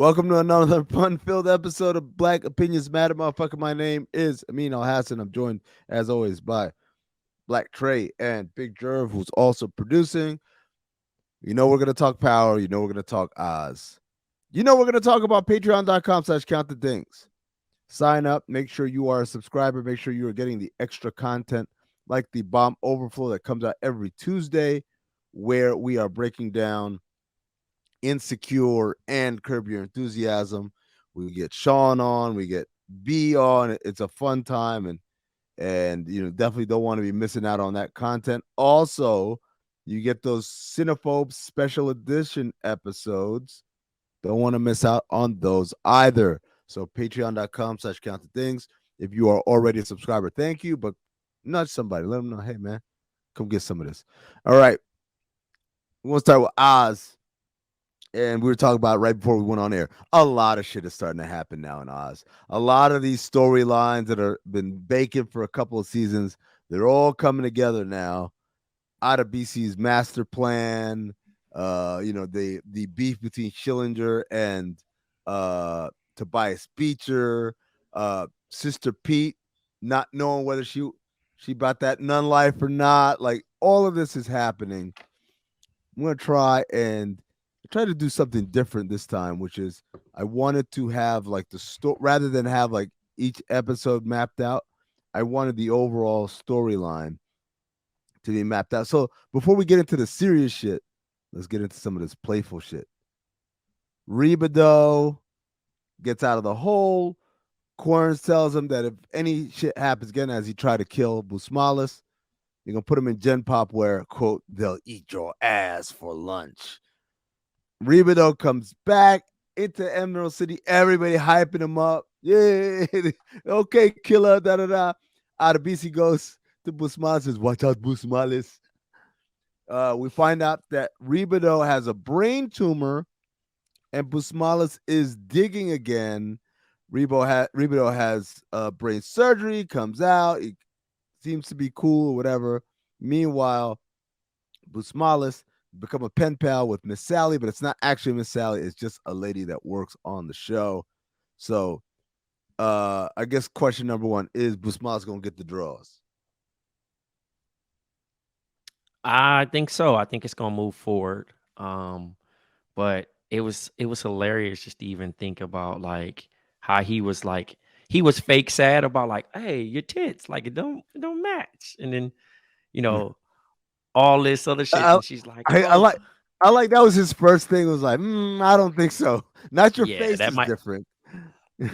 Welcome to another fun-filled episode of Black Opinions Matter, motherfucker. My name is Amin Al-Hassan. I'm joined, as always, by Blk Tray and Big Jerv, who's also producing. You know we're going to talk power. You know we're going to talk Oz. You know we're going to talk about patreon.com/count the things. Sign up. Make sure you are a subscriber. Make sure you are getting the extra content like the BOMM Overflow that comes out every Tuesday, where we are breaking down Insecure and Curb Your Enthusiasm. We get Sean on, we get B on. It's a fun time, and you know, definitely don't want to be missing out on that content. Also, you get those Cinephobes special edition episodes. Don't want to miss out on those either. So patreon.com/count the things. If you are already a subscriber, thank you, but nudge somebody, let them know, hey man, come get some of this. All right, we want to start with Oz. And we were talking about right before we went on air. A lot of shit is starting to happen now in Oz. A lot of these storylines that are been baking for a couple of seasons, they're all coming together now. Adebisi's master plan, the beef between Schillinger and Tobias Beecher, Sister Pete, not knowing whether she brought that nun life or not. Like all of this is happening. I'm gonna try to do something different this time, which is I wanted to have like the story rather than have like each episode mapped out. I wanted the overall storyline to be mapped out. So before we get into the serious shit, let's get into some of this playful shit. Ribido gets out of the hole. Quarrens tells him that if any shit happens again as he tried to kill Busmalis, you're gonna put him in Gen Pop where, quote, they'll eat your ass for lunch. Ribido comes back into Emerald City. Everybody hyping him up. Yeah, okay, killer, da-da-da. Adebisi goes to Busmalis, says, watch out, Busmalis. We find out that Ribido has a brain tumor and Busmalis is digging again. Ribido has brain surgery, comes out. He seems to be cool or whatever. Meanwhile, Busmalis become a pen pal with Miss Sally, but it's not actually Miss Sally. It's just a lady that works on the show. So I guess question number one is Busmalis gonna get the draws? I think so. I think it's gonna move forward. But it was hilarious just to even think about like how he was fake sad about like, hey, your tits, like it don't match. And then, you know, all this other shit. I, And she's like, I oh, like that was his first thing. Was like, I don't think so. Not your yeah, face that is might, different.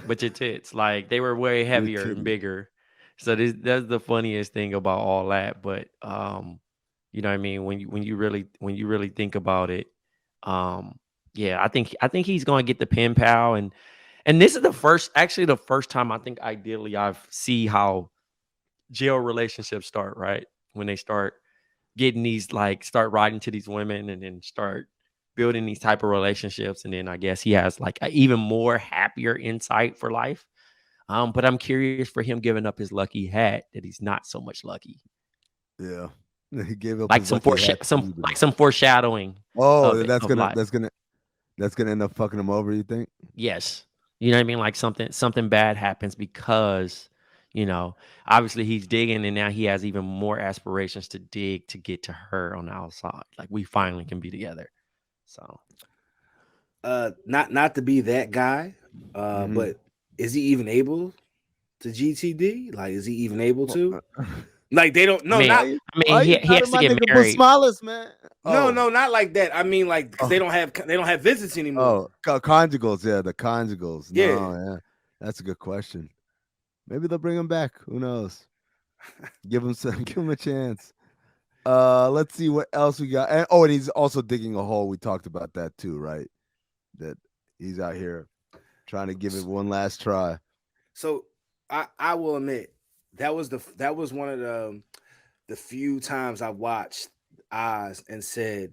but your tits, like they were way Your heavier and titties. bigger. So that's the funniest thing about all that. But you know what I mean? When you really think about it, um, yeah, I think he's gonna get the pen pal. And this is the first time I think ideally I see how jail relationships start, right? When they start getting these, like, start writing to these women and then start building these type of relationships. And then I guess he has like a even more happier insight for life. But I'm curious for him giving up his lucky hat that he's not so much lucky. Yeah, he gave up Like his lucky hat to Ribido. some foreshadowing Oh, of it, of life. that's gonna end up fucking him over. You think? Yes. You know what I mean? Like something bad happens because, you know, obviously he's digging and now he has even more aspirations to dig to get to her on the outside. Like we finally can be together. So Not to be that guy, Mm-hmm. but is he even able to GTD? Like, is he even able Well, to? Like, they don't. I No, mean not. I mean, why he you he doubting has to my get nigga married. Busmalis, man? No, Oh, no, not like that. I mean, like, because oh, they don't have visits anymore. conjugals. Yeah, the conjugals. Yeah. No, yeah, that's a good question. Maybe they'll bring him back. Who knows? Give him some. Give him a chance. Let's see what else we got. And he's also digging a hole. We talked about that too, right? That he's out here trying to give it one last try. So I will admit that was one of the few times I watched Oz and said,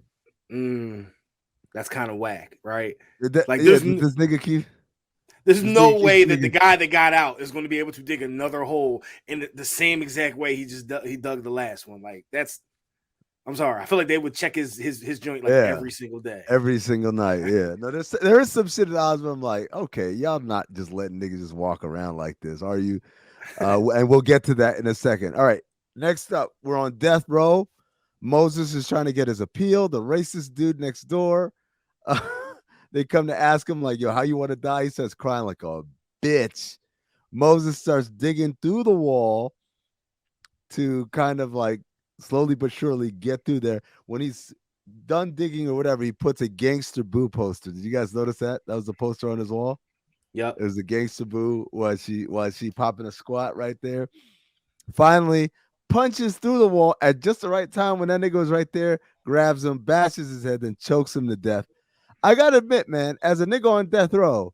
that's kind of whack, right? Like, Yeah, this nigga keep there's this nigga no keeps way that the digging. guy that got out is going to be able to dig another hole in the same exact way he dug the last one. Like, I'm sorry. I feel like they would check his joint like every single day. Every single night. Yeah. No, there is some shit in Oz where I'm like, okay, y'all not just letting niggas just walk around like this, are you? And we'll get to that in a second. All right. Next up, we're on death row. Moses is trying to get his appeal. The racist dude next door. They come to ask him, like, yo, how you want to die? He starts crying like a bitch. Moses starts digging through the wall to kind of like slowly but surely get through there. When he's done digging or whatever, he puts a gangster boo poster. Did you guys notice that? That was the poster on his wall. Yep. It was the gangster boo. Was she popping a squat right there? Finally, punches through the wall at just the right time when that nigga was right there, grabs him, bashes his head, then chokes him to death. I gotta admit, man, as a nigga on death row,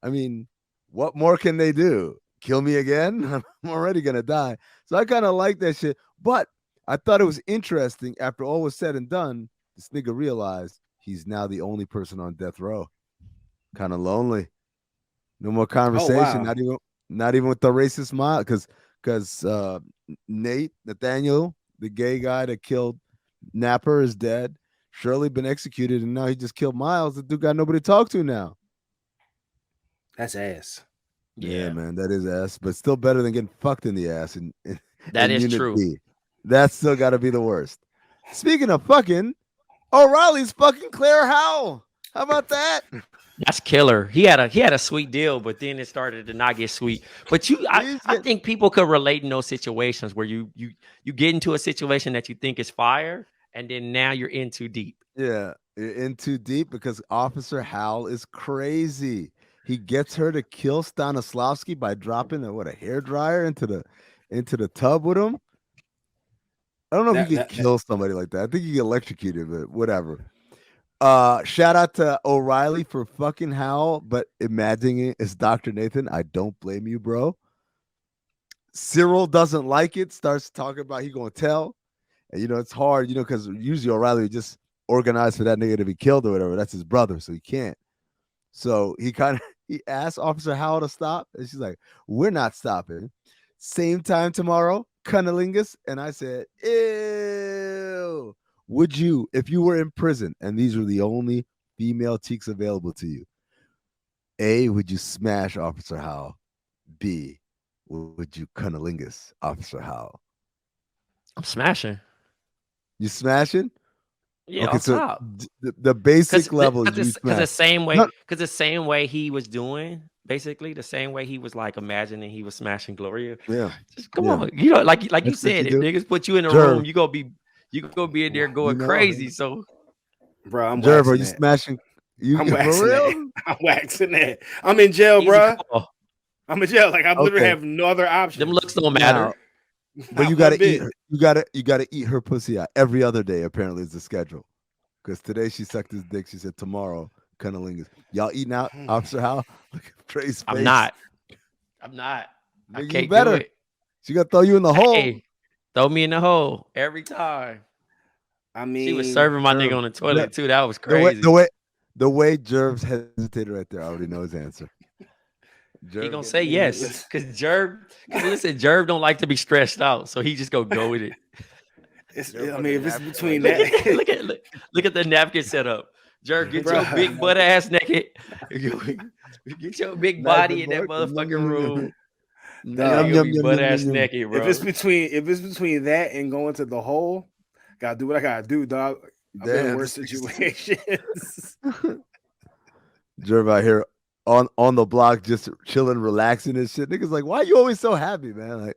I mean, what more can they do? Kill me again? I'm already gonna die. So I kind of like that shit. But I thought it was interesting. After all was said and done, this nigga realized he's now the only person on death row. Kind of lonely. No more conversation. wow. Not even with the racist mob. Because Nathaniel, the gay guy that killed Napper, is dead. Shirley been executed, and now he just killed Miles. The dude got nobody to talk to now. That's ass. Yeah, man, that is ass, but still better than getting fucked in the ass. That is Unit true. B. That's still got to be the worst. Speaking of fucking, O'Reilly's fucking Claire Howell. How about that? That's killer. He had a sweet deal, but then it started to not get sweet. But I think people could relate in those situations where you get into a situation that you think is fire, and then now you're in too deep. Yeah, you're in too deep because Officer Howell is crazy. He gets her to kill Stanislavski by dropping a hairdryer into the tub with him. I don't know if he could kill somebody like that. I think he get electrocuted, but whatever. Shout out to O'Reilly for fucking Howell, but imagining it as Dr. Nathan, I don't blame you, bro. Cyril doesn't like it, starts talking about he gonna tell. And it's hard, because usually O'Reilly would just organize for that nigga to be killed or whatever. That's his brother, so he can't. So he asked Officer Howell to stop, and she's like, "We're not stopping. Same time tomorrow, cunnilingus." And I said, "Ew. Would you, if you were in prison and these were the only female cheeks available to you, A, would you smash Officer Howell? B, would you cunnilingus Officer Howell?" I'm smashing. You smashing? Yeah, okay, so the basic level, because the same way he was doing, basically the same way he was like imagining he was smashing Gloria. Yeah, just come on, like you said, if niggas put you in a room, you gonna be in there going crazy. So, bro, I'm Jerv, are you smashing? I'm waxing that. I'm waxing that. I'm in jail, bro. I'm in jail. Like I literally have no other option. Them looks don't matter. Now, but you gotta eat her. You gotta eat her pussy out every other day. Apparently, is the schedule. Because today she sucked his dick. She said tomorrow, cunnilingus. Y'all eating out, Officer Howell? Look at Trey's face. I'm not. I can't do it. She gonna throw you in the hole. Throw me in the hole every time. I mean, she was serving my nigga on the toilet too. That was crazy. The way Jerv's hesitated right there, I already know his answer. He gonna say yes, because Jerv don't like to be stressed out, so he just go with it. If it's between that, look at the napkin setup. Jerv, get your big butt ass naked. Get your big body in that motherfucking room. Butt ass naked, bro. If it's between that and going to the hole, gotta do what I gotta do, dog. I've been in worse situations. Jerv out here on the block, just chilling, relaxing and shit. Niggas like, why are you always so happy, man? Like,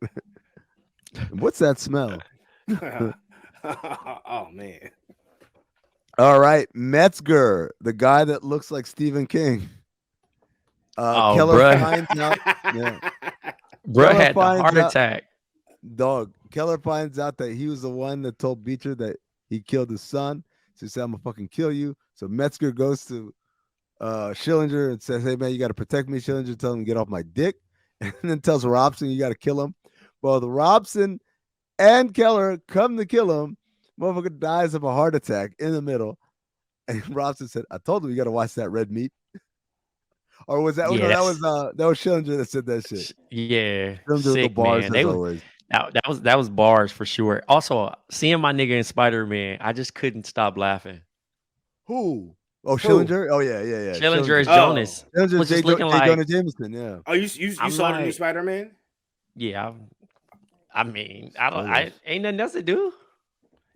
what's that smell? Oh man. All right, Metzger, the guy that looks like Stephen King. Keller finds out. Bro had a heart attack. Dog. Keller finds out that he was the one that told Beecher that he killed his son. So he said, "I'm gonna fucking kill you." So Metzger goes to Schillinger and says, "Hey man, you got to protect me." Schillinger tells him to get off my dick, and then tells Robson, "You got to kill him." Well, the Robson and Keller come to kill him. Motherfucker dies of a heart attack in the middle. And Robson said, "I told him you got to watch that red meat." Or was that? Yes. No, that was Schillinger that said that shit. Yeah, Sick, the bars man. That was bars for sure. Also, seeing my nigga in Spider-Man, I just couldn't stop laughing. Who? Oh, Who? Schillinger. Oh yeah. Schillinger Schillinger. as Oh, Jonas. I Schillinger's was just looking J. like, Jonah Jameson. Yeah. oh, you I'm saw the new like, Spider-Man? yeah. I mean, I don't. Spoilers. I ain't nothing else to do.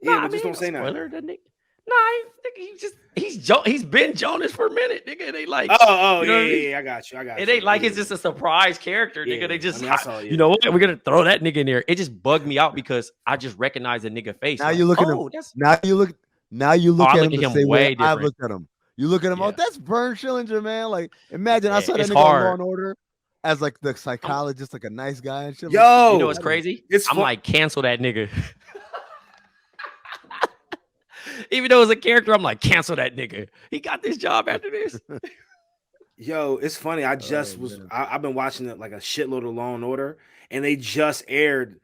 No, Yeah, I but just mean, don't no say nothing. spoiler. That nigga. Nah, he's been Jonas for a minute, nigga. It ain't like, Oh, you know yeah, what I mean? yeah, yeah. I got you. I got It you. ain't like it's Yeah, just a surprise character, nigga. They yeah. I just, mean, I saw. you Yeah. know what? We're gonna throw that nigga in there. It just bugged me out because I just recognized the nigga face. Now Like, you look at him. oh, that's. Now you Oh, look I at look him at the him same way way I've different. looked at him. You look at him. Oh, Yeah, that's Vern Schillinger, man. Like, imagine I yeah. saw that It's nigga on Law hard. and Order as like the I'm, psychologist, like a nice guy and shit. Like, you know Yo, what's crazy? it's I'm fun. like, cancel that nigga. Even though it's a character, I'm like, cancel that nigga. He got this job after this. Yo, it's funny. I just oh was. man. I've been watching it like a shitload of Law and Order, and they just aired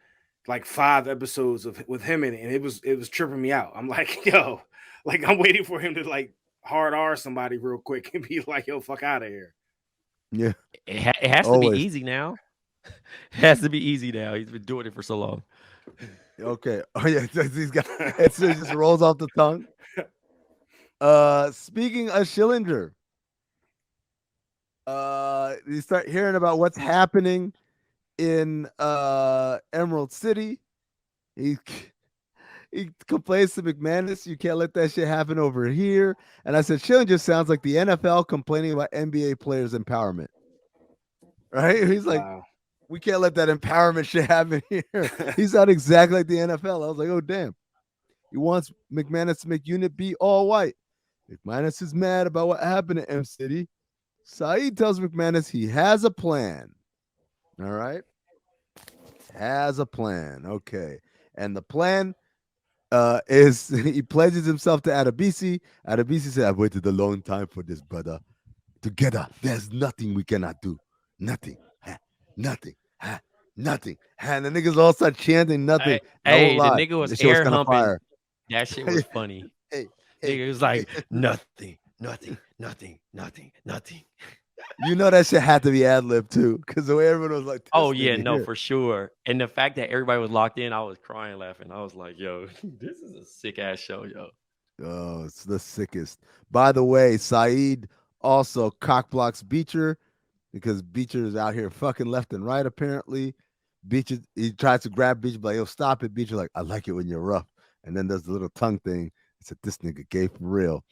like 5 episodes of with him in it, and it was tripping me out. I'm like, yo, like I'm waiting for him to like hard R somebody real quick and be like, yo, fuck out of here. Yeah. It has to be Always. easy now. It has to be easy now. He's been doing it for so long. Okay. Oh yeah. These guys. It just rolls off the tongue. Speaking of Schillinger, you start hearing about what's happening in Emerald City. He he complains to McManus, you can't let that shit happen over here. And I said, Schillinger sounds like the NFL complaining about NBA players' empowerment. Right? He's like, Wow. we can't let that empowerment shit happen here. He's not exactly like the NFL. I was like, oh damn. He wants McManus to make Unit B all white. McManus is mad about what happened in M City. Saeed tells McManus he has a plan. All right. Has a plan. Okay. And the plan is he pledges himself to Adebisi. Adebisi said, I've waited a long time for this, brother. Together, there's nothing we cannot do. Nothing. Nothing. Nothing. And the niggas all start chanting nothing. And I won't Hey, the lie. nigga was This shit was air kind of humping. fire. That shit was funny. Hey, Nigga was like, nothing. You know that shit had to be ad lib too, because the way everyone was like, Oh yeah, nigga no, here. for sure. And the fact that everybody was locked in, I was crying laughing. I was like, yo, this is a sick ass show, yo. Oh, it's the sickest. By the way, Saeed also cockblocks Beecher because Beecher is out here fucking left and right, apparently. Beecher, he tries to grab Beecher, but like, yo, stop it. Beecher, like, I like it when you're rough. And then does the little tongue thing. He said, this nigga gay for real.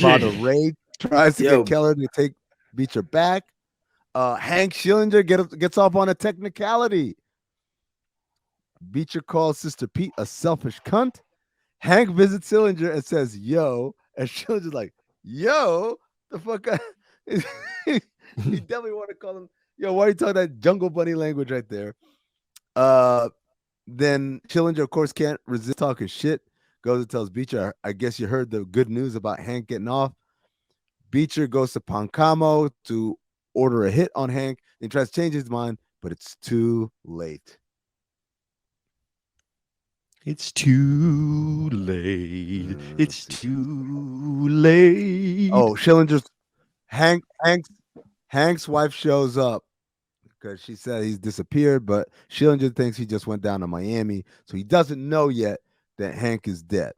Father Ray tries to Yo. get Keller to take Beecher back. Hank Schillinger gets off on a technicality. Beecher calls Sister Pete a selfish cunt. Hank visits Schillinger and says, yo. And Schillinger's like, yo, the fuck? He definitely want to call him, yo, why are you talking that Jungle Bunny language right there? Then Schillinger, of course, can't resist talking shit. Goes and tells Beecher, I guess you heard the good news about Hank getting off. Beecher goes to Pancamo to order a hit on Hank. He tries to change his mind, but it's too late. It's too late. It's too late. Oh, Schillinger's Hank's wife shows up because she said he's disappeared, but Schillinger thinks he just went down to Miami, so he doesn't know yet that Hank is dead.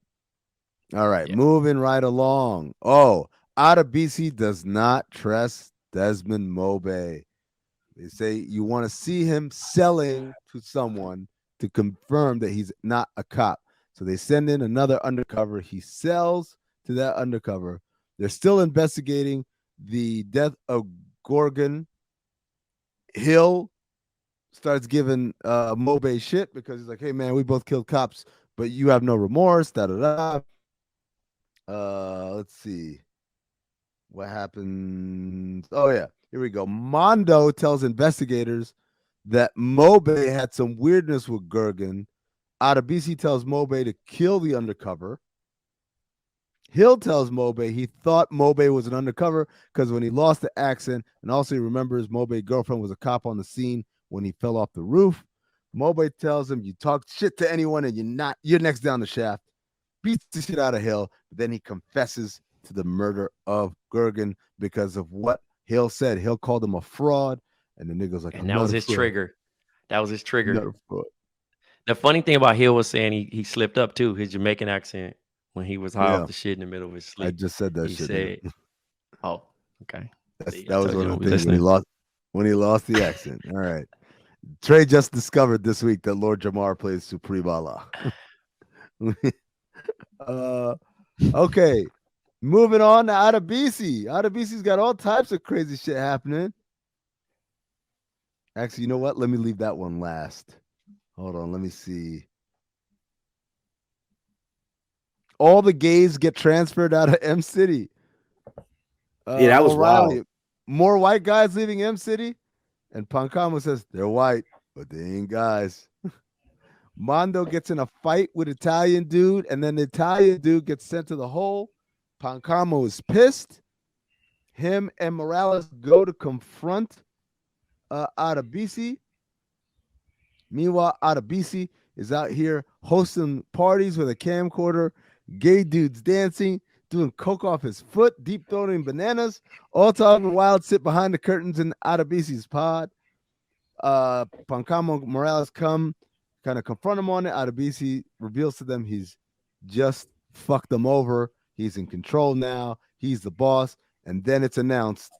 All right, Yeah. moving right along. Oh, Adebisi does not trust Desmond Mobe. They say you want to see him selling to someone to confirm that he's not a cop. So they send in another undercover. He sells to that undercover. They're still investigating the death of Gorgon. Hill starts giving Mobe shit because he's like, hey man, we both killed cops, but you have no remorse. Da da da. Let's see. What happened? Oh yeah, here we go. Mondo tells investigators that Mobe had some weirdness with Gergen. Adebisi tells Mobe to kill the undercover. Hill tells Mobe he thought Mobe was an undercover because when he lost the accent, and also he remembers Mobe's girlfriend was a cop on the scene when he fell off the roof. Mobe tells him, you talk shit to anyone and you're next down the shaft. Beats the shit out of Hill, but then he confesses to the murder of Gergen because of what Hill said. Hill called him a fraud, and the nigga's like, And that was his trigger. That was his trigger. The funny thing about Hill was saying he slipped up too, his Jamaican accent when he was high off the shit in the middle of his sleep. I just said that he shit. said, "Oh, okay." See, That was one of the things listening. when he lost the accent. All right. Trey just discovered this week that Lord Jamar plays Supreme Allah. Okay. Moving on to Adebisi. Adebisi's got all types of crazy shit happening. Actually, you know what? Let me leave that one last. Hold on. Let me see. All the gays get transferred out of M City. Yeah, that was O'Reilly. wild. More white guys leaving M City. And Pancamo says they're white, but they ain't guys. Mondo gets in a fight with Italian dude, and then the Italian dude gets sent to the hole. Pancamo is pissed. Him and Morales go to confront Adebisi. Meanwhile, Adebisi is out here hosting parties with a camcorder, gay dudes dancing, doing coke off his foot, deep throating bananas, all talking wild sit behind the curtains in Adebisi's pod. Pancamo Morales come, kind of confront him on it. Adebisi reveals to them he's just fucked them over. He's in control now. He's the boss. And then it's announced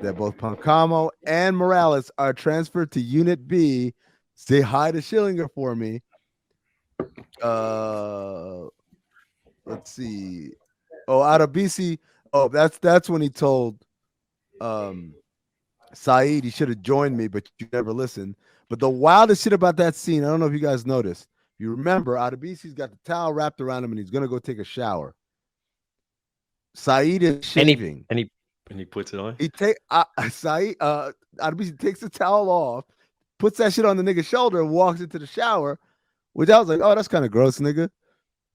that both Pancamo and Morales are transferred to Unit B. Say hi to Schillinger for me. Let's see. Oh, Adebisi. Oh, that's when he told Saeed he should have joined me, but you never listened. But the wildest shit about that scene, I don't know if you guys noticed. If you remember, Adebisi's got the towel wrapped around him and he's gonna go take a shower. Saeed is shaving. And he puts it on. He take Saeed Adebisi takes the towel off, puts that shit on the nigga's shoulder and walks into the shower, which I was like, oh, that's kind of gross, nigga.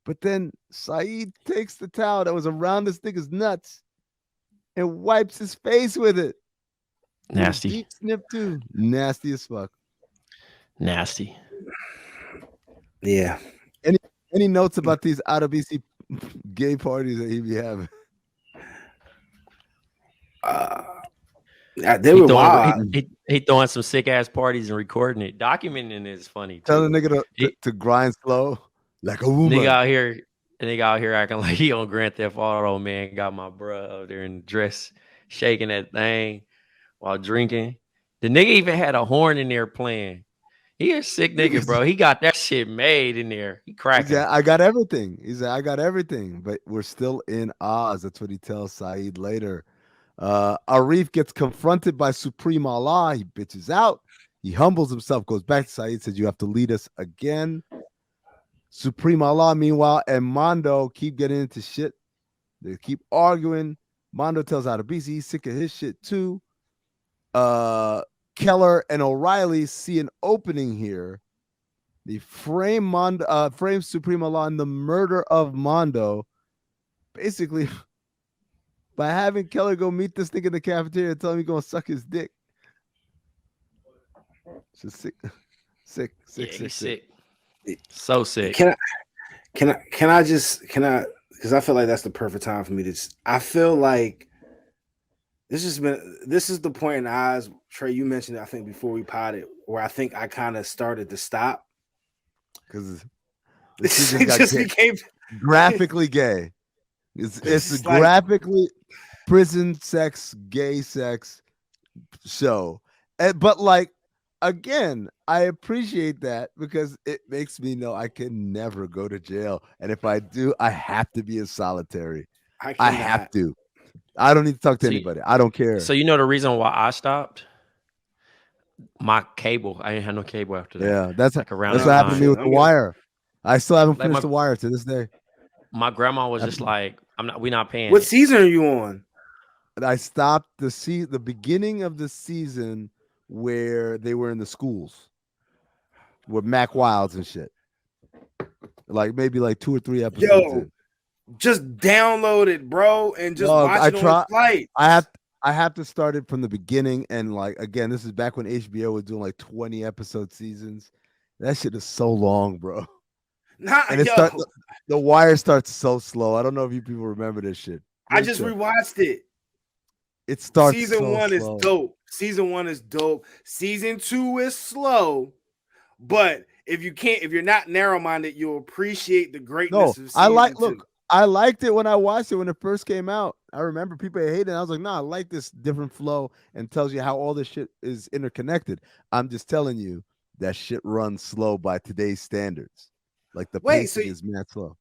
But then Saeed takes the towel that was around this nigga's nuts and wipes his face with it. Nasty. Deep snip too. Nasty as fuck. Nasty. Yeah. Any notes about these Adebisi gay parties that he be having? They were wild. He throwing some sick ass parties and recording it. Documenting it is funny too. Tell the nigga to grind slow like a woman. Nigga out here acting like he on Grand Theft Auto, man. Got my bruh out there in dress, shaking that thing while drinking. The nigga even had a horn in there playing. He a sick nigga, bro. He got that shit made in there. He cracking. I got everything. He said, I got everything, but we're still in Oz. That's what he tells Saeed later. R.I.P gets confronted by Supreme Allah. He bitches out. He humbles himself, goes back to Saeed, says, you have to lead us again. Supreme Allah, meanwhile, and Mondo keep getting into shit. They keep arguing. Mondo tells Adebisi he's sick of his shit too. Keller and O'Reilly see an opening here. They frame Supreme Allah in the murder of Mondo. Basically, by having Keller go meet this nigga in the cafeteria and tell him he's gonna suck his dick. Just sick. So sick. Can I because I feel like that's the perfect time for me to I feel like this is the point in Oz, Trey, you mentioned it, I think before we potted, where I think I kind of started to stop. Because it just became graphically gay. It's like, graphically prison sex, gay sex show. But like, again, I appreciate that because it makes me know I can never go to jail. And if I do, I have to be in solitary. I have to. I don't need to talk to anybody. I don't care. So you know the reason why I stopped? My cable. I didn't have no cable after that. Yeah, that's like around what happened to me with The Wire. I still haven't finished The Wire to this day. My grandma was just like, we're not paying. What season are you on? I stopped the beginning of the season where they were in the schools with Mac Wilds and shit. Like maybe like 2 or 3 episodes in. Just download it, bro, and just watch it on flight. I have to start it from the beginning, and like again, this is back when HBO was doing like 20 episode seasons. That shit is so long, bro. The Wire starts so slow. I don't know if you people remember this shit. I just rewatched it. It starts. Season 1 is dope. Season 1 is dope. Season 2 is slow, but if you're not narrow minded, you'll appreciate the No, greatness of I season like. 2. Look, I liked it when I watched it when it first came out. I remember people hated it. I was like, nah, I like this different flow and tells you how all this shit is interconnected. I'm just telling you that shit runs slow by today's standards. Like the Wait, pacing is mad slow.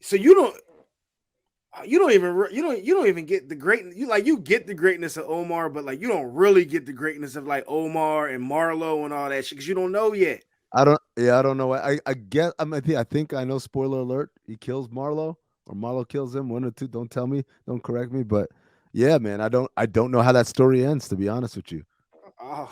so you don't even get the great you get the greatness of Omar, but like you don't really get the greatness of like Omar and Marlo and all that shit because you don't know yet. I don't know. I get. I think I know. Spoiler alert: he kills Marlo, or Marlo kills him. One or two. Don't tell me. Don't correct me. But yeah, man, I don't know how that story ends. To be honest with you. Oh,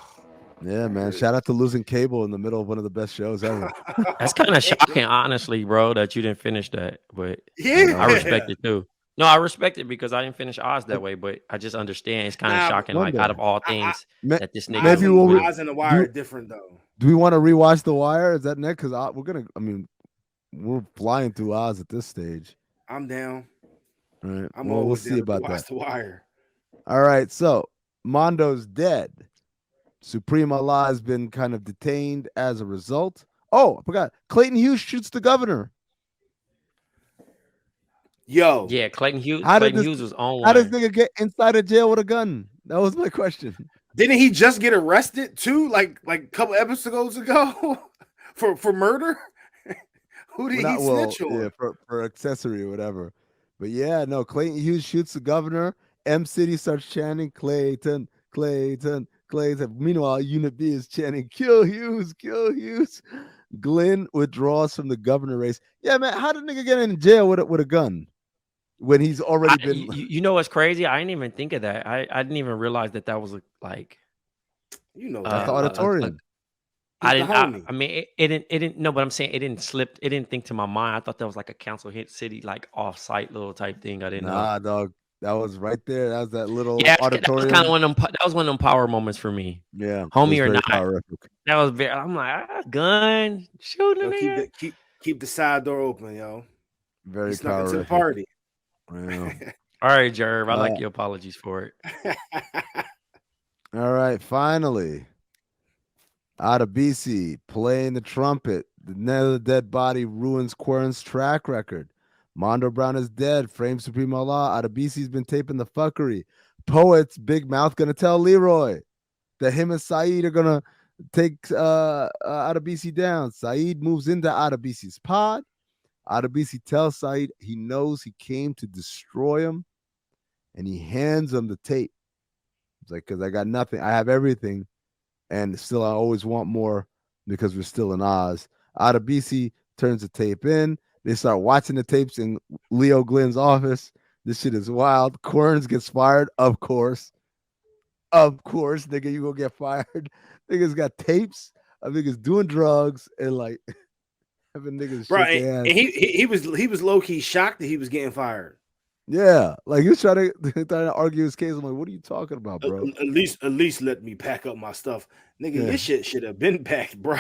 Yeah, man. Shout out to losing cable in the middle of one of the best shows ever. That's kind of shocking, honestly, bro, that you didn't finish that. But yeah, I respect it too. No, I respect it because I didn't finish Oz that way. But I just understand it's kind of Now, shocking. One Like out day, of all I, things, Ma- that this nigga maybe we'll would have. Eyes and the Wire do. are different though. Do we want to rewatch The Wire? Is that next? Because we're gonna. I mean, we're flying through Oz at this stage. I'm down. All right. I'm Well, we'll always see down to about watch that. The Wire. All right. So Mondo's dead. Supreme Allah has been kind of detained as a result. Oh, I forgot. Clayton Hughes shoots the governor. Yo, Yeah, Clayton Hughes. How did Clayton this? Hughes was on How does one. nigga get inside of jail with a gun? That was my question. didn't he just get arrested too? Like a couple episodes ago for murder? Who Well, did he not well, snitch yeah, on? for accessory or whatever. But yeah, no. Clayton Hughes shoots the governor. M City starts chanting Clayton, Clayton, Clayton. Meanwhile, Unit B is chanting Kill Hughes, Kill Hughes. Glenn withdraws from the governor race. Yeah, man. How did nigga get in jail with a gun when he's already been? You know what's crazy? I didn't even think of that. I didn't even realize that was like You know That's that the Lorenzo. auditorium. He's I the didn't. homie. I mean, it didn't. No, but I'm saying it didn't slip. It didn't think to my mind. I thought that was like a council hit city, like off-site little type thing. I didn't know. Nah, dog. That was right there. That was that little Yeah, that was kind of auditorium. one of them. That was one of them power moments for me, Yeah, it was homie or very not. powerful. That was very. I'm like, gun shooting a Yo, nigga. keep the side door open, yo. He Very snuck into the powerful. party. Yeah. All right, Jerv. I like your apologies for it. All right, finally. Adebisi playing the trumpet. Another dead body ruins Quern's track record. Mondo Brown is dead. Frame Supreme Allah. Adebisi's been taping the fuckery. Poets, Big Mouth gonna tell Leroy that him and Saeed are gonna take Adebisi down. Saeed moves into Adebisi's pod. Adebisi tells Saeed he knows he came to destroy him, and he hands him the tape. It's like, because I got nothing. I have everything, and still I always want more because we're still in Oz. Adebisi turns the tape in. They start watching the tapes in Leo Glenn's office. This shit is wild. Querns gets fired, of course. Of course, nigga, you gonna get fired. Niggas got tapes of niggas doing drugs and like having niggas Bro, shake their ass. and he was low key shocked that he was getting fired. Yeah, like he was trying to argue his case. I'm like, what are you talking about, bro? At least let me pack up my stuff, nigga. Yeah. Your shit should have been packed, bro.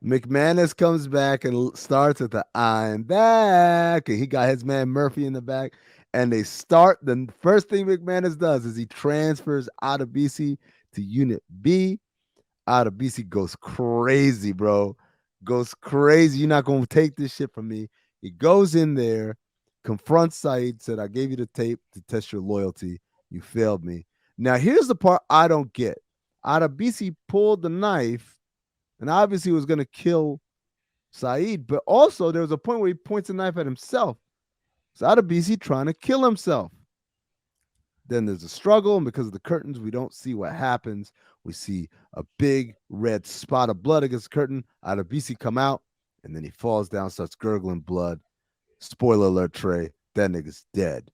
McManus comes back and starts at the I'm back. And he got his man Murphy in the back. And they start. The first thing McManus does is he transfers Adebisi to Unit B. Adebisi goes crazy, bro. Goes crazy. You're not going to take this shit from me. He goes in there, confronts Saeed, said, I gave you the tape to test your loyalty. You failed me. Now, here's the part I don't get. Adebisi pulled the knife and obviously was going to kill Saeed, but also there was a point where he points a knife at himself. So Adebisi trying to kill himself. Then there's a struggle, and because of the curtains, we don't see what happens. We see a big red spot of blood against the curtain. Adebisi come out, and then he falls down, starts gurgling blood. Spoiler alert, Trey, that nigga's dead.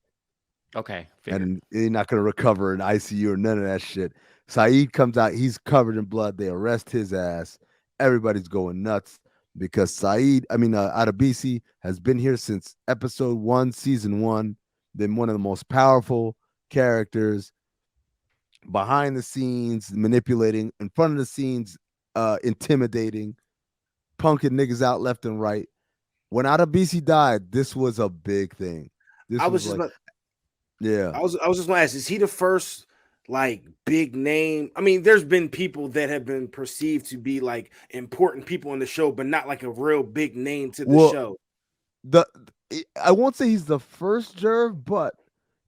Okay, and he's not going to recover in ICU or none of that shit. Saeed comes out, he's covered in blood. They arrest his ass. Everybody's going nuts because Adebisi has been here since episode 1, season 1. Been one of the most powerful characters behind the scenes, manipulating, in front of the scenes, intimidating, punking niggas out left and right. When Adebisi died, this was a big thing. This I was just like, yeah. I was just gonna ask, is he the first like big name. I mean, there's been people that have been perceived to be like important people in the show, but not like a real big name to the Well, show. I won't say he's the first Jerv, but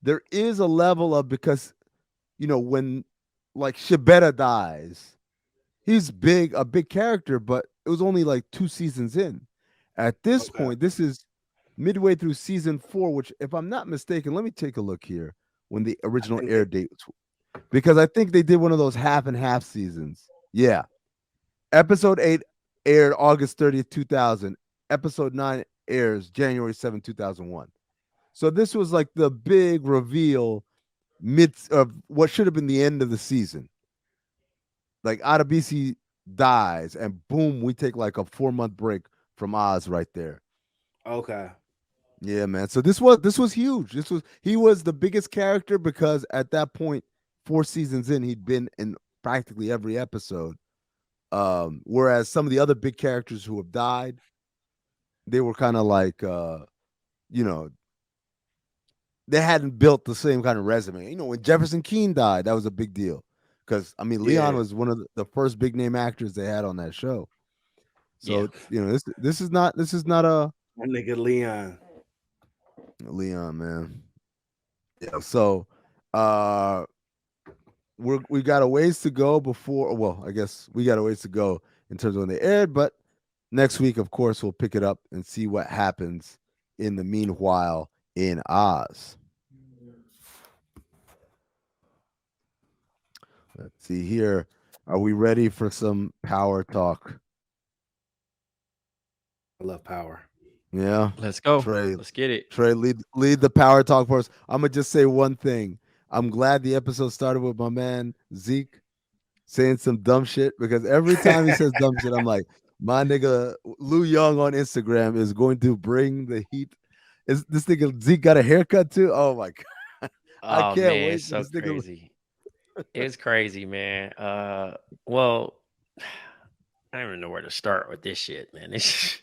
there is a level of, because when like Shibeta dies, he's a big character, but it was only like 2 seasons in. At this Okay. point, this is midway through season 4, which, if I'm not mistaken, let me take a look here when the original think air date, because I think they did one of those half and half seasons. Yeah. Episode 8 aired August 30th, 2000. Episode 9 airs January 7th, 2001. So this was like the big reveal mid of what should have been the end of the season. Like Adebisi dies, and boom, we take like a 4-month break from Oz right there. Okay. Yeah, man. So this was huge. He was the biggest character because at that point, 4 seasons in, he'd been in practically every episode. Whereas some of the other big characters who have died, they were kind of like you know, they hadn't built the same kind of resume. When Jefferson Keane died, that was a big deal. Because I mean, Leon Yeah. was one of the first big name actors they had on that show. Yeah. So, this is not a That nigga Leon. Leon, man. Yeah. So we got a ways to go before, well, I guess we got a ways to go in terms of when they aired, but next week, of course, we'll pick it up and see what happens in the meanwhile in Oz. Let's see here. Are we ready for some power talk? I love power. Yeah. Let's go. Tray, Let's get it. Tray, lead the power talk for us. I'm gonna just say one thing. I'm glad the episode started with my man Zeke saying some dumb shit, because every time he says dumb shit, I'm like, my nigga Lou Young on Instagram is going to bring the heat. Is this nigga Zeke got a haircut too? Oh my god. I Oh can't man, wait it's for so this nigga. crazy. It's crazy, man. Well, I don't even know where to start with this shit, man. This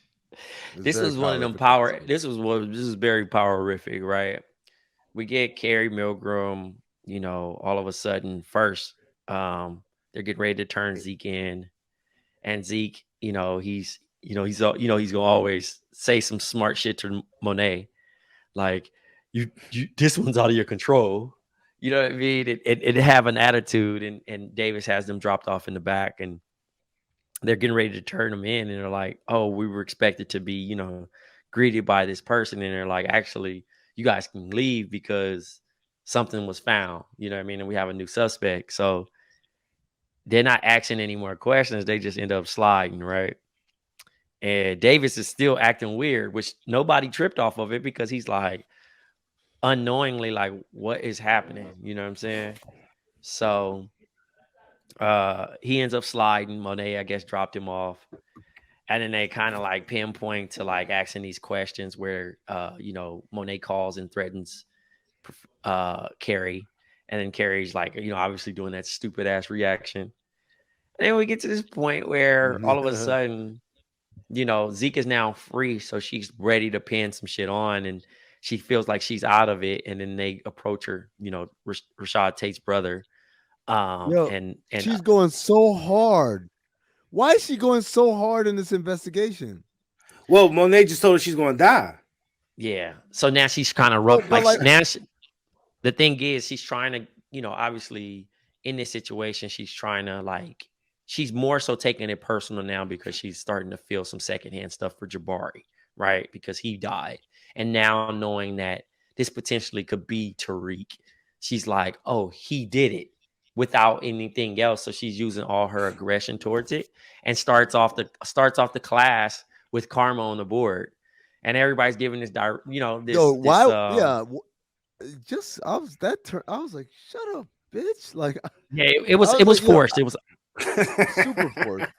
very was one of them power-rific episode. This is very powerific, right? We get Carrie Milgram, all of a sudden first, they're getting ready to turn Zeke in, and Zeke, he's gonna always say some smart shit to Monet, like you this one's out of your control. You know what I mean? It have an attitude, and Davis has them dropped off in the back, and they're getting ready to turn them in, and they're like, oh, we were expected to be, greeted by this person, and they're like, actually, you guys can leave because something was found, you know what I mean? And we have a new suspect. So they're not asking any more questions. They just end up sliding, right? And Davis is still acting weird, which nobody tripped off of it, because he's like unknowingly like, what is happening? You know what I'm saying? So he ends up sliding. Monet, I guess, dropped him off. And then they kind of like pinpoint to like asking these questions where Monet calls and threatens Carrie. And then Carrie's like, obviously doing that stupid ass reaction. And then we get to this point where all of a sudden, Zeke is now free, so she's ready to pin some shit on, and she feels like she's out of it. And then they approach her, Rashad Tate's brother. Yo, And she's going so hard. Why is she going so hard in this investigation? Well, Monet just told her she's going to die. Yeah. So now she's kind of rough. The thing is, she's trying to, obviously in this situation, she's trying to she's more so taking it personal now, because she's starting to feel some secondhand stuff for Jabari, right? Because he died. And now knowing that this potentially could be Tariq, she's like, oh, he did it without anything else. So she's using all her aggression towards it, and starts off the class with karma on the board. And everybody's giving this, why? Yeah. I was like, shut up, bitch. Like, yeah, it was forced. It was super forced.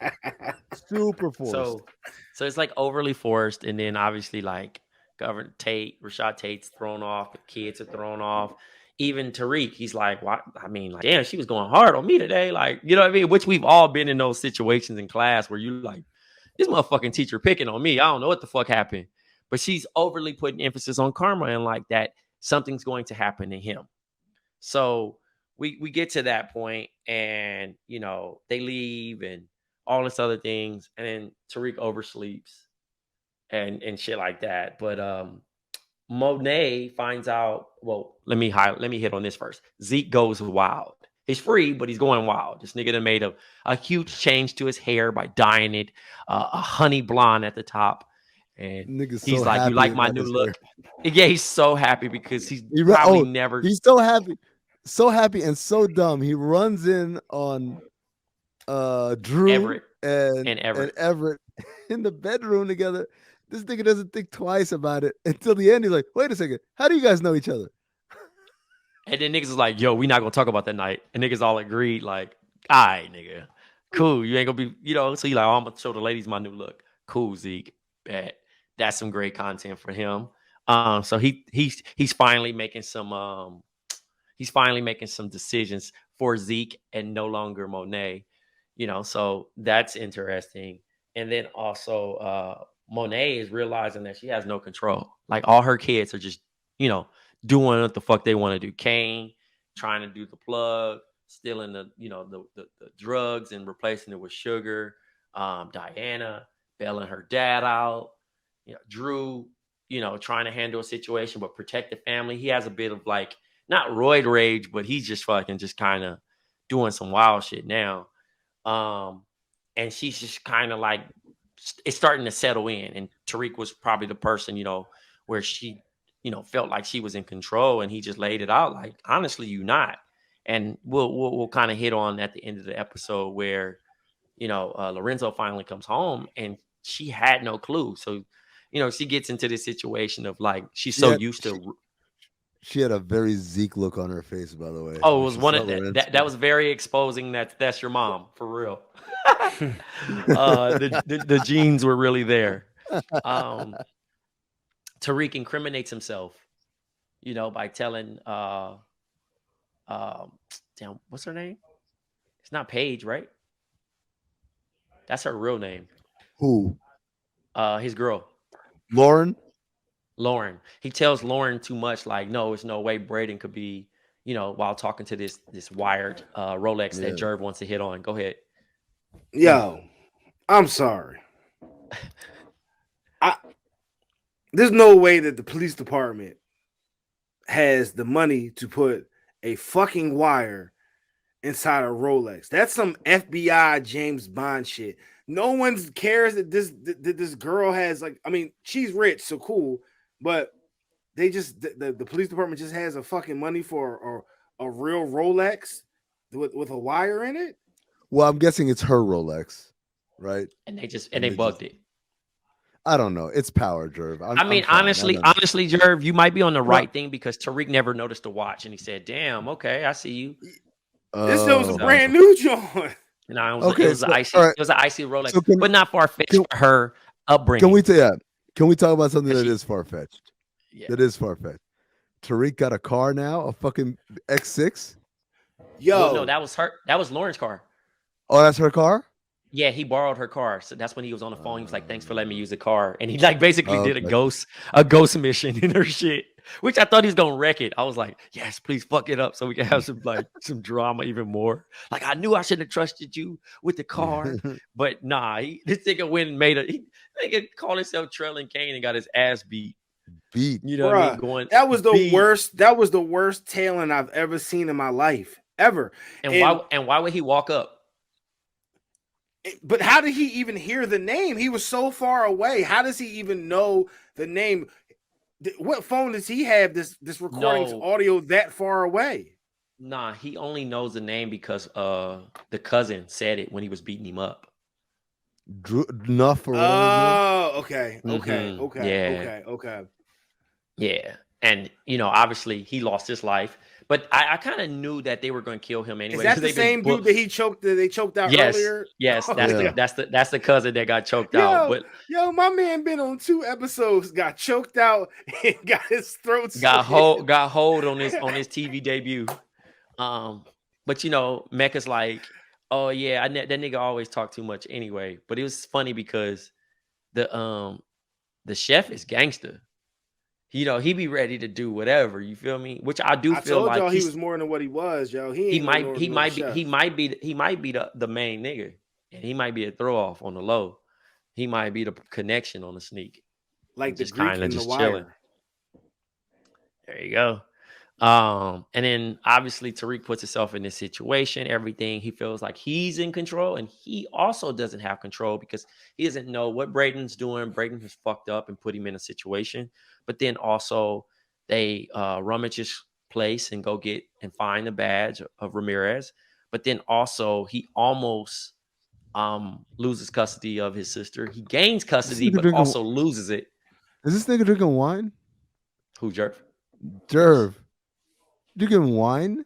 Super forced. So it's like overly forced. And then obviously like Governor Tate, Rashad Tate's thrown off, the kids are thrown off. Even Tariq, he's like, what? I mean, like, damn, she was going hard on me today. Like, you know what I mean? Which we've all been in those situations in class where you like, this motherfucking teacher picking on me. I don't know what the fuck happened. But she's overly putting emphasis on karma and like that something's going to happen to him. So we get to that point, and they leave and all this other things, and then Tariq oversleeps and shit like that. But Monet finds out. Well, let me hit on this first. Zeke goes wild. He's free, but he's going wild. This nigga done made a huge change to his hair by dyeing it a honey blonde at the top. And Nigga's he's so like, "You like happy my about new his look?" hair. Yeah, he's so happy because he's probably never He's so happy and so dumb. He runs in on Drew Everett and and Everett. Everett in the bedroom together. This nigga doesn't think twice about it until the end. He's like, wait a second, how do you guys know each other? And then niggas is like, "Yo, we not gonna talk about that night." And niggas all agreed, like, "All right, nigga, cool. You ain't gonna be, So you like, "Oh, I'm gonna show the ladies my new look." Cool, Zeke. Bet that's some great content for him. So he's finally making some decisions for Zeke and no longer Monet. So that's interesting. And then also, Monet is realizing that she has no control. Like all her kids are just, doing what the fuck they want to do. Kane trying to do the plug, stealing the drugs and replacing it with sugar. Diana bailing her dad out. Drew, trying to handle a situation but protect the family. He has a bit of like not roid rage, but he's just fucking just kind of doing some wild shit now. And she's just kind of like it's starting to settle in. And Tariq was probably the person, where she felt like she was in control, and he just laid it out like, honestly, you not. And we'll kind of hit on at the end of the episode where Lorenzo finally comes home and she had no clue. So she gets into this situation of like she's so used to. She had a very Zeke look on her face, by the way. Oh, it was one of that was very exposing. That's your mom for real. The genes were really there. Tariq incriminates himself, by telling damn, what's her name? It's not Paige, right? That's her real name. Who? His girl. Lauren. He tells Lauren too much, like, no, it's no way Braden could be, while talking to this wired Rolex that Jerv wants to hit on. Go ahead. Yo, I'm sorry. There's no way that the police department has the money to put a fucking wire inside a Rolex. That's some FBI James Bond shit. No one cares that this girl has, like, I mean, she's rich, so cool, but they just the police department just has a fucking money for a real Rolex with a wire in it. Well, I'm guessing it's her Rolex, right? And they bugged it. I don't know. It's power, Jerv. Honestly, Jerv, you might be on the right thing because Tariq never noticed the watch, and he said, "Damn, okay, I see you." This was a brand new joint. No, it was an icy Rolex, but not far fetched for her upbringing. Can we talk about something that is far fetched? Yeah. That is far fetched. Tariq got a car now, a fucking X6. Yo, well, no, that was her. That was Lauren's car. Oh, that's her car. Yeah, he borrowed her car. So that's when he was on the phone. He was like, "Thanks for letting me use the car." And he like basically did a ghost mission in her shit, which I thought he was gonna wreck it. I was like, "Yes, please fuck it up so we can have some drama even more." Like, I knew I should have trusted you with the car, but nah, this nigga went and he called himself trailing Kane and got his ass beat. You know what I mean? That was the worst. That was the worst tailing I've ever seen in my life, ever. And why would he walk up? But how did he even hear the name? He was so far away. How does he even know the name? What phone does he have this recording's audio that far away? Nah, he only knows the name because the cousin said it when he was beating him up. Enough for okay. Yeah. And obviously he lost his life. But I kind of knew that they were going to kill him anyway. Is that the same dude that they choked out earlier? Yes, that's the cousin that got choked out. But my man been on 2 episodes, got choked out, and got his throat got hold on his TV debut. But Mecca's like, oh yeah, that nigga always talk too much anyway. But it was funny because the chef is gangster. he be ready to do whatever. You feel me? Which I do I feel told like y'all he was more than what he was, yo. He ain't no chef. he might be the main nigga, and he might be a throw off on the low. He might be the connection on the sneak, like the just Greek kind of in The just chilling. Wire. There you go. And then obviously Tariq puts himself in this situation, everything. He feels like he's in control, and he also doesn't have control because he doesn't know what Braden's doing. Braden has fucked up and put him in a situation. But then also they rummage his place and go get and find the badge of Ramirez. But then also he almost loses custody of his sister. He gains custody, but also loses it. Is this nigga drinking wine? Who, Jerv? Jerv. Drinking wine?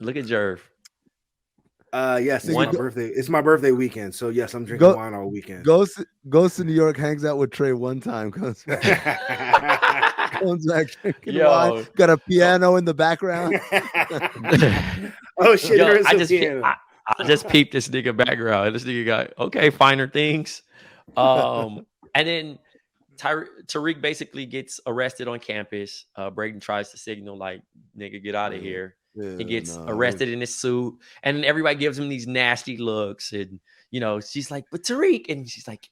Look at Jerv. Yes, it's my birthday. It's my birthday weekend, so yes, I'm drinking wine all weekend. Goes to New York, hangs out with Tray one time, comes back, drinking wine. Got a piano in the background. Oh shit! Yo, I just peeped this nigga background. This nigga got finer things. And then Tariq basically gets arrested on campus. Braden tries to signal like, "Nigga, get out of here." Yeah, he gets arrested in his suit, and then everybody gives him these nasty looks. And she's like, "But Tariq," and she's like,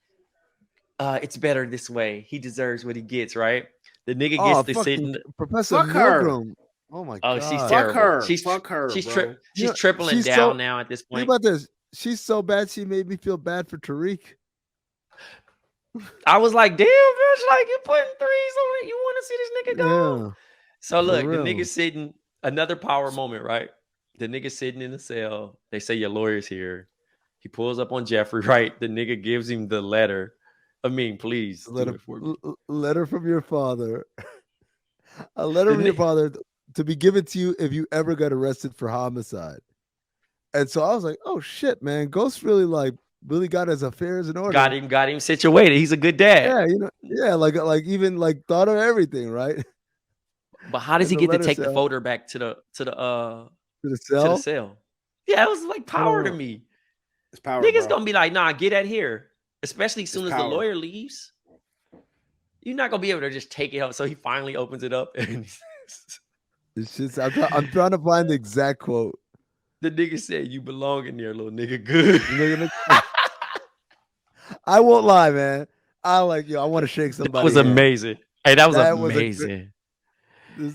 "It's better this way. He deserves what he gets." Right? The nigga gets to sit in Professor Milgram. Oh my god! She's terrible. Fuck her. She's tripling down now at this point. Think about this. She's so bad. She made me feel bad for Tariq. I was like, damn, bitch, like you putting threes on it. You want to see this nigga go? Yeah, so look, the nigga sitting, another power moment, right? The nigga sitting in the cell. They say your lawyer's here. He pulls up on Jeffrey, right? The nigga gives him the letter. I mean, please do it for me. Letter from your father. A letter from your father to be given to you if you ever got arrested for homicide. And so I was like, oh shit, man. Ghost really got his affairs in order. Got him situated. He's a good dad. Yeah, like even thought of everything, right? But how does he get to take the folder back to the cell? To the cell. Yeah, it was like power to me. It's power. Niggas gonna be like, nah, get out here. Especially as soon as the lawyer leaves. You're not gonna be able to just take it out. So he finally opens it up and it's just I'm trying to find the exact quote. The nigga said, "You belong in there, little nigga." Good. I won't lie, man. I want to shake somebody. That was amazing. Hey, that was amazing.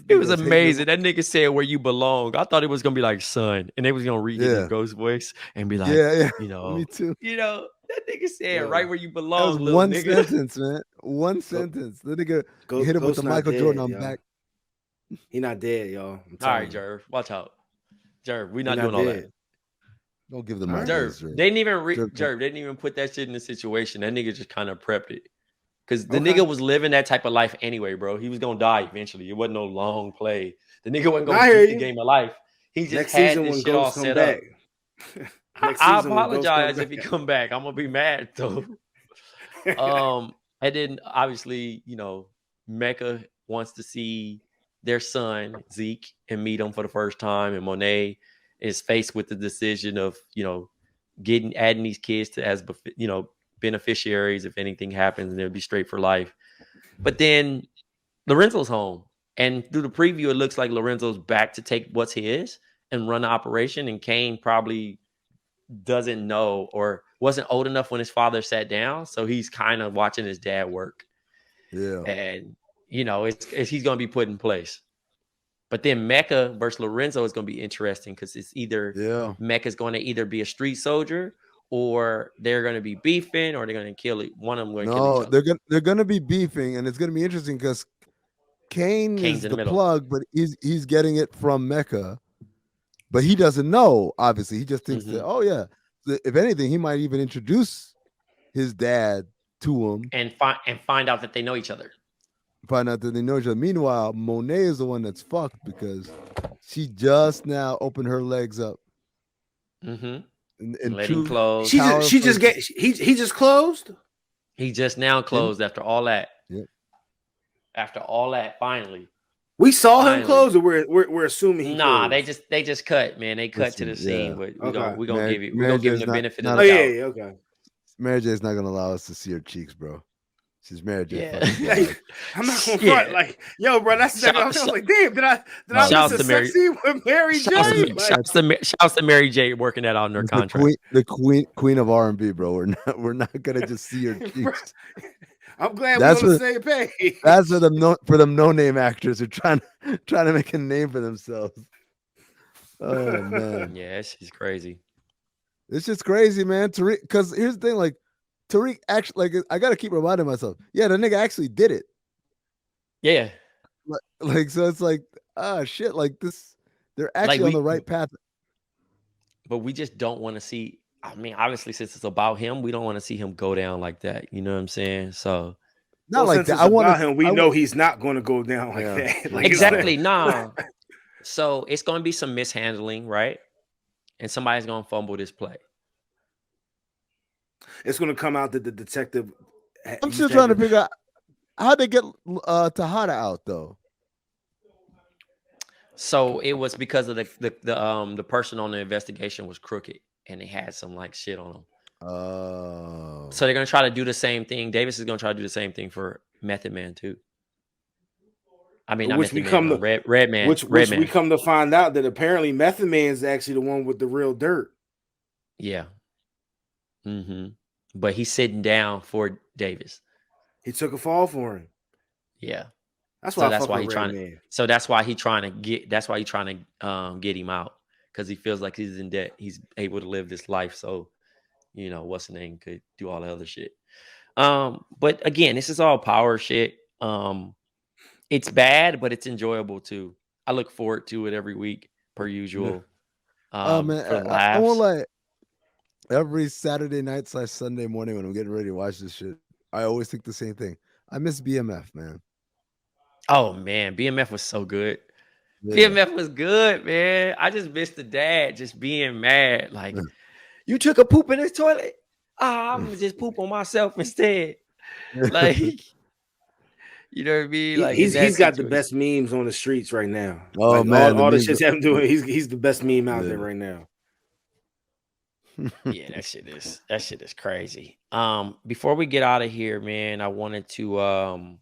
It was amazing. That nigga said where you belong. I thought it was gonna be like son, and they was gonna read it in Ghost voice and be like, me too. That nigga said right where you belong. That was one sentence, man. One sentence. The nigga hit him with the Michael Jordan on back. He not dead, y'all. All right, Jerv, watch out. Jerv, we not doing all that. Don't give them Jerv. They didn't even Jerv. They didn't even put that shit in the situation. That nigga just kind of prepped it. Because the nigga was living that type of life anyway, bro. He was gonna die eventually. It wasn't no long play. The nigga wasn't gonna beat the game of life. He just had this shit all set up. I apologize if he come back. I'm gonna be mad though. And then obviously, Mecca wants to see their son Zeke and meet him for the first time, and Monet is faced with the decision of adding these kids to as beneficiaries if anything happens, and they'll be straight for life. But then Lorenzo's home, and through the preview, it looks like Lorenzo's back to take what's his and run the operation. And Kane probably doesn't know or wasn't old enough when his father sat down, so he's kind of watching his dad work. Yeah, and he's going to be put in place. But then Mecca versus Lorenzo is going to be interesting because it's either Mecca's going to either be a street soldier, or they're going to be beefing, or they're going to kill it. One of them going to kill each other. They're going to be beefing, and it's going to be interesting because Kane's is the plug, but he's getting it from Mecca, but he doesn't know. Obviously, he just thinks that if anything, he might even introduce his dad to him and find out that they know each other. Meanwhile, Monet is the one that's fucked because she just now opened her legs up. And let him close. He just closed. He just now closed after all that. Yep. After all that, finally. We saw him close, or we're assuming he closed. They just cut, man. They cut to the scene, but we're gonna give him the benefit of the doubt. Okay. Mary J's not gonna allow us to see her cheeks, bro. She's married to a Yeah. fucking Yeah, dog. I'm not gonna Yeah. front like, yo, bro. That's exactly what I was like. Damn, did I miss Shouts a to Mary- sex scene with Mary J? Like, Shouts to Mary J working that out in her contract. The queen of R&B, bro. We're not gonna just see her cheeks. I'm glad That's we're on what- the same page. That's for them no name actors who trying to make a name for themselves. Oh man, Yeah, she's crazy. it's just crazy, man. Tariq, because here's the thing, like Tariq actually, like I gotta keep reminding myself, yeah, the nigga actually did it. Yeah. Like so, it's like shit, like this, they're actually on the right path. But we just don't want to see. I mean, obviously, since it's about him, we don't want to see him go down like that. You know what I'm saying? So Not like since that. it's I want about him. We know he's not going to go down like Yeah. that. Like, exactly, nah. So it's going to be some mishandling, right? And somebody's going to fumble this play. It's going to come out that the detective. I'm still trying to figure out how they get Tejada out though. So it was because of the person on the investigation was crooked and they had some like shit on him. Oh. So they're gonna try to do the same thing. Davis is gonna try to do the same thing for Method Man too. I mean, not which Method we come Man, to Red Man. Which Man. we come to find out that apparently Method Man is actually the one with the real dirt. Yeah. Mm-hmm. But he's sitting down for Davis. He took a fall for him. Yeah. That's why. So that's why he's trying to get. That's why he's trying to get him out because he feels like he's in debt. He's able to live this life. So, you know, what's the name could do all the other shit. But again, this is all power shit. It's bad, but it's enjoyable too. I look forward to it every week, per usual. Man, for laughs. I won't lie. Every Saturday night / Sunday morning when I'm getting ready to watch this shit, I always think the same thing. I miss BMF, man. Oh man, BMF was so good. Yeah. BMF was good, man. I just missed the dad just being mad. Like, you took a poop in this toilet? I'm gonna just poop on myself instead. Like, you know what I mean? Like, he's got the best memes on the streets right now. Oh like, man, all the shit's him doing. He's the best meme out there right now. Yeah, that shit is crazy. Before we get out of here, man, I wanted to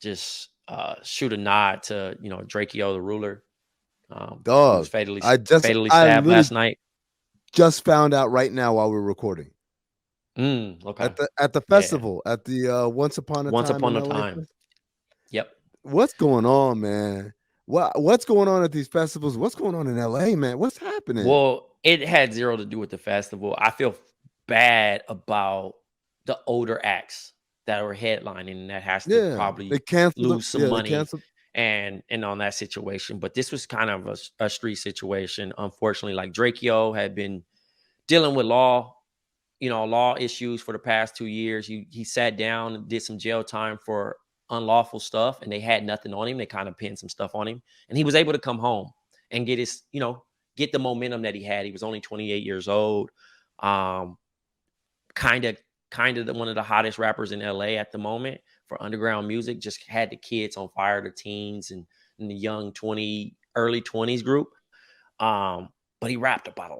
just shoot a nod to Drakeo the Ruler. Who was fatally stabbed last night. Just found out right now while we're recording. Okay. At the festival, at the Once Upon a Time. Yep. What's going on, man? What's going on at these festivals? What's going on in LA, man? What's happening? Well, it had zero to do with the festival. I feel bad about the older acts that were headlining, and that has to probably lose some money and on that situation. But this was kind of a street situation. Unfortunately, like Drakeo had been dealing with law issues for the past 2 years. He sat down and did some jail time for unlawful stuff, and they had nothing on him. They kind of pinned some stuff on him, and he was able to come home and get his, get the momentum that he had. He was only 28 years old. Kind of one of the hottest rappers in LA at the moment for underground music. Just had the kids on fire, the teens and the young early 20s group. But he rapped about a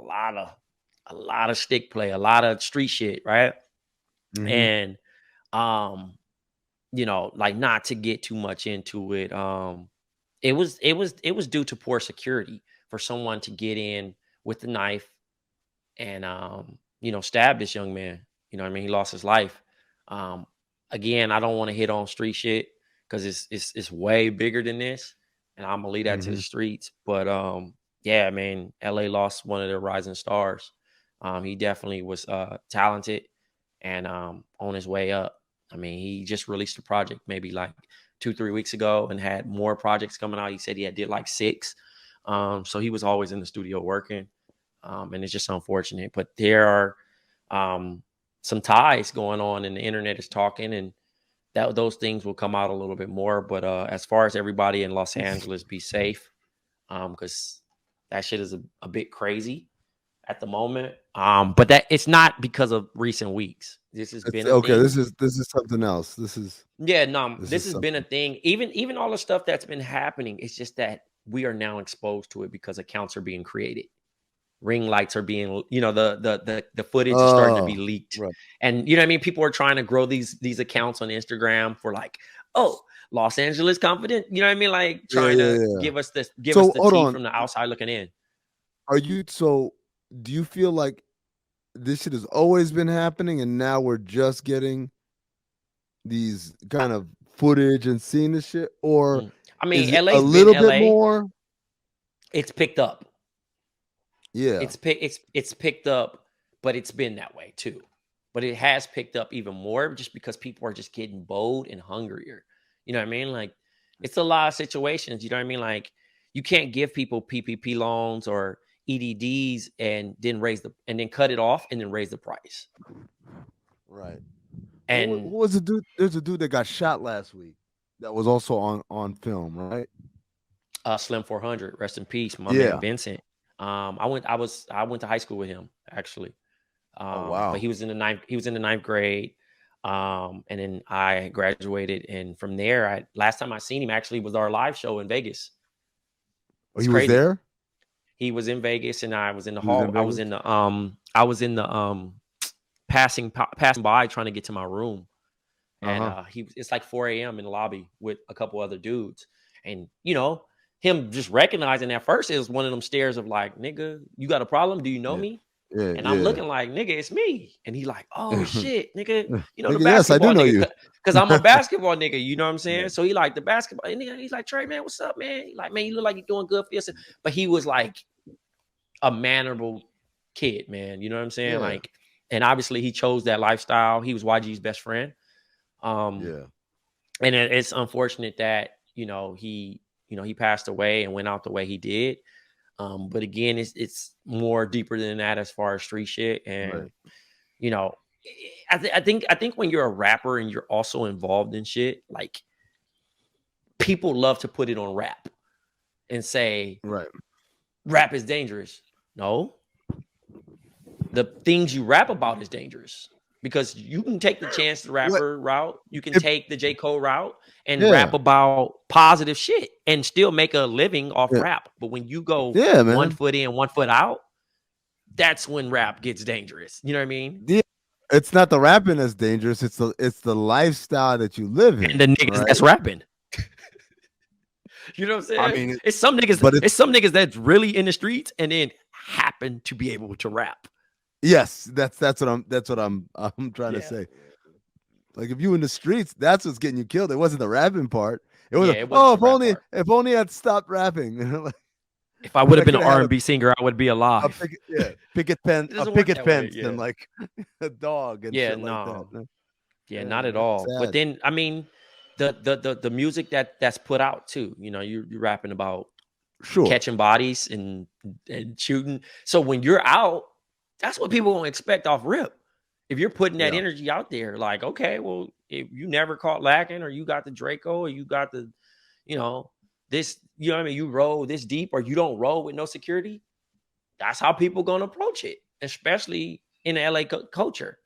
lot of stick play, a lot of street shit, right? Mm-hmm. And like, not to get too much into it, it was due to poor security for someone to get in with the knife and stab this young man. You know what I mean? He lost his life. Again, I don't want to hit on street shit because it's way bigger than this, and I'm gonna leave that to the streets. But yeah, man, LA lost one of their rising stars. He definitely was talented and on his way up. I mean, he just released a project maybe like 2-3 weeks ago and had more projects coming out. He said he did like 6. So he was always in the studio working. And it's just unfortunate. But there are some ties going on, and the internet is talking, and those things will come out a little bit more. But as far as everybody in Los Angeles, be safe, because that shit is a bit crazy at the moment. But that it's not because of recent weeks. This has been okay. This is something else. This has been a thing. Even all the stuff that's been happening. It's just that we are now exposed to it because accounts are being created. ring lights are being, the footage is starting to be leaked. Right. And you know what I mean? People are trying to grow these accounts on Instagram for like, oh, Los Angeles confident. You know what I mean? Like trying to give us the tea from the outside looking in. Do you feel like this shit has always been happening and now we're just getting these kind of footage and seeing this shit? Or I mean, is it LA's a little been LA. bit more? It's picked up. Yeah. It's picked up, but it's been that way too. But it has picked up even more just because people are just getting bold and hungrier. You know what I mean? Like it's a lot of situations, you know what I mean? Like you can't give people PPP loans or EDDs and then cut it off and then raise the price. Right. And who was the dude? There's a dude that got shot last week that was also on film, right? Slim 400, rest in peace, my man Vincent. I went to high school with him actually. Wow. But he was in the ninth grade. And then I graduated, and from there, last time I seen him actually was our live show in Vegas. He was there? He was in Vegas, and I was in the hall. I was in the passing by trying to get to my room. And it's like 4 a.m. in the lobby with a couple other dudes. And him just recognizing at first it was one of them stares of like, nigga, you got a problem? Do you know me? Yeah, and I'm looking like, nigga, it's me. And he like, oh shit, nigga, the basketball yes, I do know nigga, you. because I'm a basketball nigga, you know what I'm saying? So he like the basketball, and he's like, Trey, man, what's up, man? He like, man, you look like you're doing good for yourself. But he was like a mannerable kid, man. You know what I'm saying? Like, and obviously he chose that lifestyle. He was YG's best friend. And it's unfortunate that he passed away and went out the way he did. But again, it's more deeper than that as far as street shit. And I think when you're a rapper and you're also involved in shit, like people love to put it on rap and say, rap is dangerous. No, the things you rap about is dangerous. Because you can take the Chance the Rapper route, you can take the J. Cole route and rap about positive shit and still make a living off rap. But when you go 1 foot in, 1 foot out, that's when rap gets dangerous. You know what I mean? Yeah. It's not the rapping that's dangerous. It's the lifestyle that you live in. And the niggas that's rapping. You know what I'm saying? I mean, it's some niggas that's really in the streets and then happen to be able to rap. Yes, that's what I'm trying to say. Like if you in the streets, that's what's getting you killed. It wasn't the rapping part. It was if only I'd stopped rapping. If I would have been an R&B singer, I would be alive. Picket fence and like a dog and shit like that. Yeah, not at all. Sad. But then I mean, the music that's put out too. You're rapping about catching bodies and shooting. So when you're out, that's what people won't expect off rip. If you're putting that energy out there, like, okay, well, if you never caught lacking, or you got the Draco, or you got the, this, what I mean, you roll this deep, or you don't roll with no security, that's how people gonna approach it, especially in the LA culture.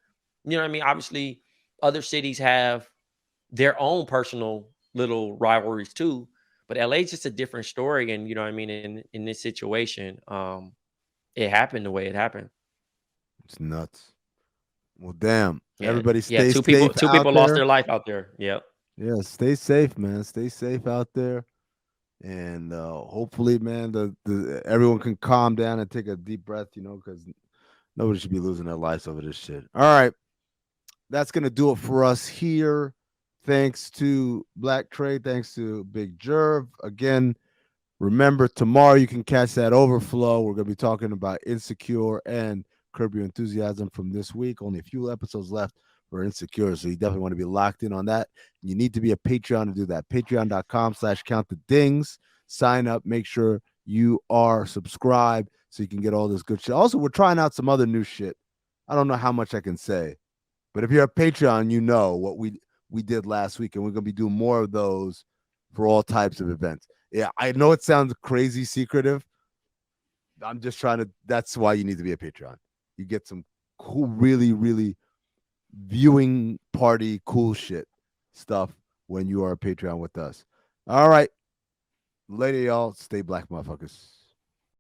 You know what I mean? Obviously, other cities have their own personal little rivalries too, but LA is just a different story. And you know what I mean? In this situation, it happened the way it happened. It's nuts. Well, damn. Everybody stay safe. Two people lost their life out there. Yep. Yeah, stay safe, man. Stay safe out there. And hopefully, man, everyone can calm down and take a deep breath, because nobody should be losing their lives over this shit. All right. That's going to do it for us here. Thanks to Blk Tray. Thanks to Big Jerv. Again, remember, tomorrow you can catch that overflow. We're going to be talking about Insecure and Curb Your Enthusiasm from this week. Only a few episodes left for Insecure, so you definitely want to be locked in on that. You need to be a Patreon to do that. Patreon.com/countthedings. Sign up. Make sure you are subscribed so you can get all this good shit. Also, we're trying out some other new shit. I don't know how much I can say, but if you're a Patreon, you know what we did last week, and we're going to be doing more of those for all types of events. Yeah, I know it sounds crazy secretive. I'm just trying to, that's why you need to be a Patreon. You get some cool, really, really viewing party, cool shit stuff when you are a Patreon with us. All right. Later, y'all. Stay black, motherfuckers.